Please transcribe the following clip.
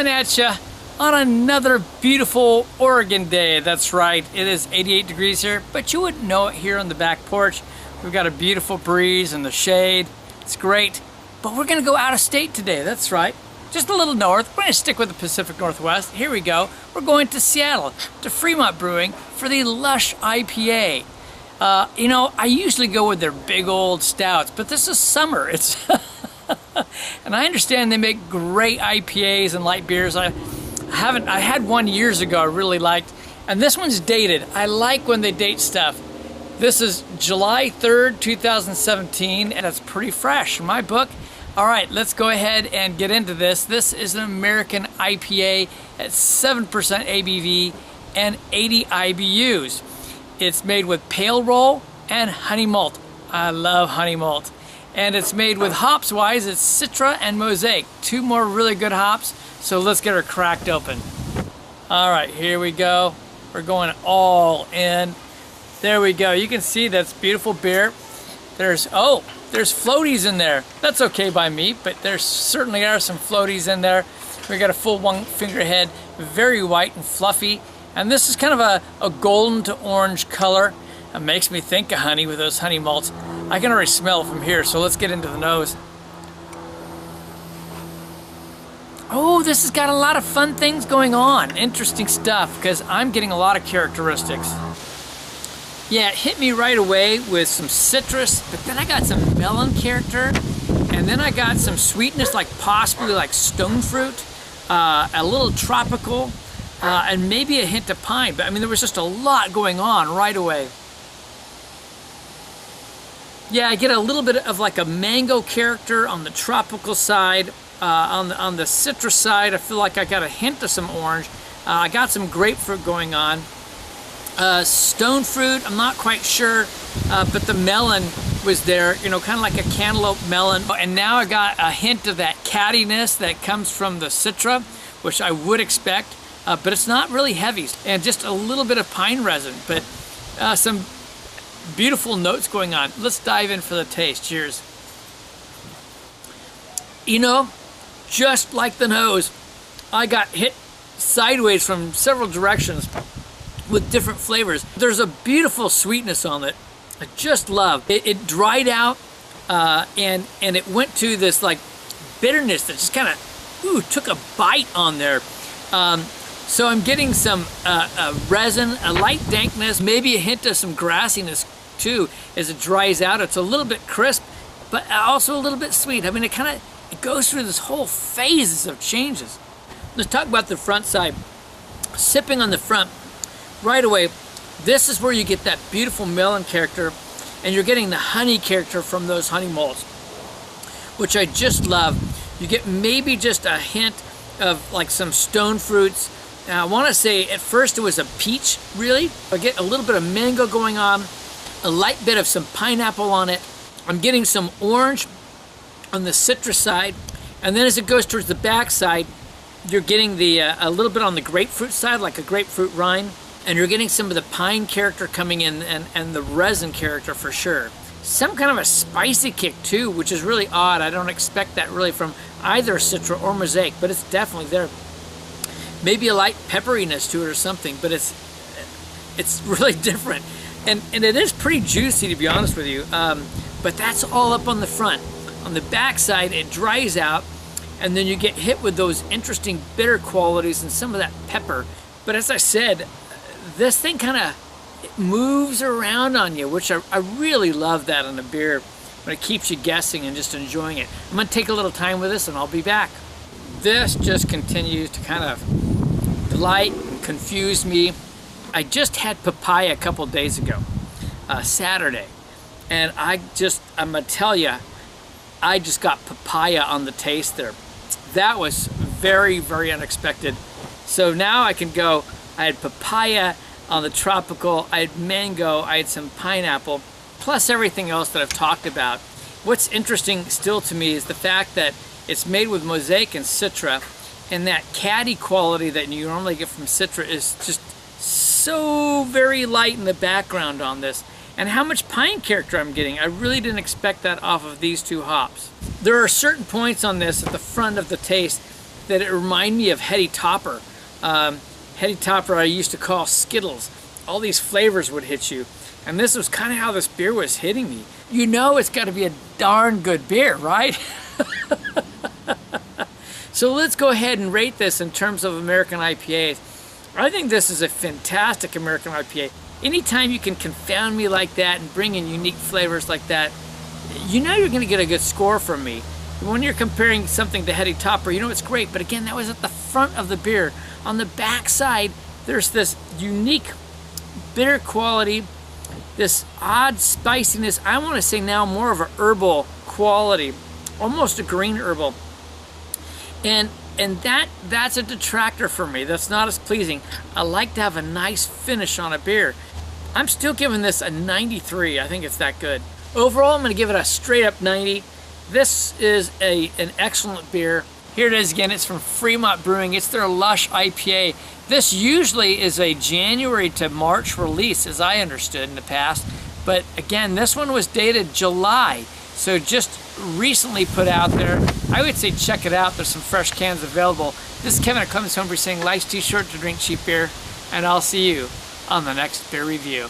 coming at you on another beautiful Oregon day. That's right, it is 88 degrees here, but you wouldn't know it here on the back porch. We've got a beautiful breeze in the shade. It's great, but we're gonna go out of state today. That's right, just a little north. We're gonna stick with the Pacific Northwest. Here we go. We're going to Seattle, to Fremont Brewing for the Lush IPA. You know, I usually go with their big old stouts, but this is summer. It's and I understand they make great IPAs and light beers. I had one years ago I really liked, and this one's dated. I like when they date stuff. This is July 3rd, 2017, and it's pretty fresh in my book. All right, let's go ahead and get into this. This is an American IPA at 7% ABV and 80 IBUs. It's made with pale roll and honey malt. I love honey malt. And it's made with hops-wise, it's Citra and Mosaic. Two more really good hops, so let's get her cracked open. All right, here we go. We're going all in. There we go. You can see that's beautiful beer. There's floaties in there. That's okay by me, but there certainly are some floaties in there. We got a full one finger head, very white and fluffy. And this is kind of a golden to orange color. It makes me think of honey with those honey malts. I can already smell it from here, so let's get into the nose. Oh, this has got a lot of fun things going on. Interesting stuff, because I'm getting a lot of characteristics. Yeah, it hit me right away with some citrus, but then I got some melon character, and then I got some sweetness, like possibly like stone fruit, a little tropical, and maybe a hint of pine. But I mean, there was just a lot going on right away. Yeah, I get a little bit of like a mango character on the tropical side. On the citrus side, I feel like I got a hint of some orange. I got some grapefruit going on. Stone fruit, I'm not quite sure, but the melon was there, you know, kind of like a cantaloupe melon. And now I got a hint of that cattiness that comes from the Citra, which I would expect, but it's not really heavy. And just a little bit of pine resin, but some beautiful notes going on. Let's dive in for the taste. Cheers. You know, just like the nose, I got hit sideways from several directions with different flavors. There's a beautiful sweetness on it. I just love it. It dried out and it went to this like bitterness that just kind of took a bite on there. So I'm getting some resin, a light dankness, maybe a hint of some grassiness too as it dries out. It's a little bit crisp, but also a little bit sweet. I mean, it goes through this whole phases of changes. Let's talk about the front side. Sipping on the front, right away, this is where you get that beautiful melon character, and you're getting the honey character from those honey malts, which I just love. You get maybe just a hint of like some stone fruits. Now, I want to say at first it was a peach, really. I get a little bit of mango going on, a light bit of some pineapple on it. I'm getting some orange on the citrus side, and then as it goes towards the back side, you're getting the a little bit on the grapefruit side, like a grapefruit rind, and you're getting some of the pine character coming in, and the resin character for sure. Some kind of a spicy kick too, which is really odd. I don't expect that really from either Citra or Mosaic, but it's definitely there. Maybe a light pepperiness to it or something, but it's really different. And it is pretty juicy, to be honest with you, but that's all up on the front. On the back side, it dries out, and then you get hit with those interesting bitter qualities and some of that pepper. But as I said, this thing kind of moves around on you, which I really love that in a beer, when it keeps you guessing and just enjoying it. I'm gonna take a little time with this and I'll be back. This just continues to kind of delight and confuse me. I just had papaya a couple days ago, Saturday, and I'm gonna tell you, I just got papaya on the taste there. That was very, very unexpected. So now I can go, I had papaya on the tropical, I had mango, I had some pineapple, plus everything else that I've talked about. What's interesting still to me is the fact that it's made with Mosaic and Citra, and that caddy quality that you normally get from Citra is just so very light in the background on this. And how much pine character I'm getting. I really didn't expect that off of these two hops. There are certain points on this at the front of the taste that it reminded me of Heady Topper. Heady Topper I used to call Skittles. All these flavors would hit you. And this was kind of how this beer was hitting me. You know it's got to be a darn good beer, right? So let's go ahead and rate this in terms of American IPAs. I think this is a fantastic American IPA. Anytime you can confound me like that and bring in unique flavors like that, you know you're going to get a good score from me. When you're comparing something to Heady Topper, you know it's great, but again, that was at the front of the beer. On the back side, there's this unique bitter quality, this odd spiciness. I want to say now more of a herbal quality, almost a green herbal. And that's a detractor for me. That's not as pleasing. I like to have a nice finish on a beer. I'm still giving this a 93. I think it's that good. Overall, I'm going to give it a straight up 90. This is an excellent beer. Here it is again. It's from Fremont Brewing. It's their Lush IPA. This usually is a January to March release, as I understood in the past. But again, this one was dated July. So just recently put out there. I would say check it out. There's some fresh cans available. This is Kevin at Clemens Homebrew saying life's too short to drink cheap beer. And I'll see you on the next beer review.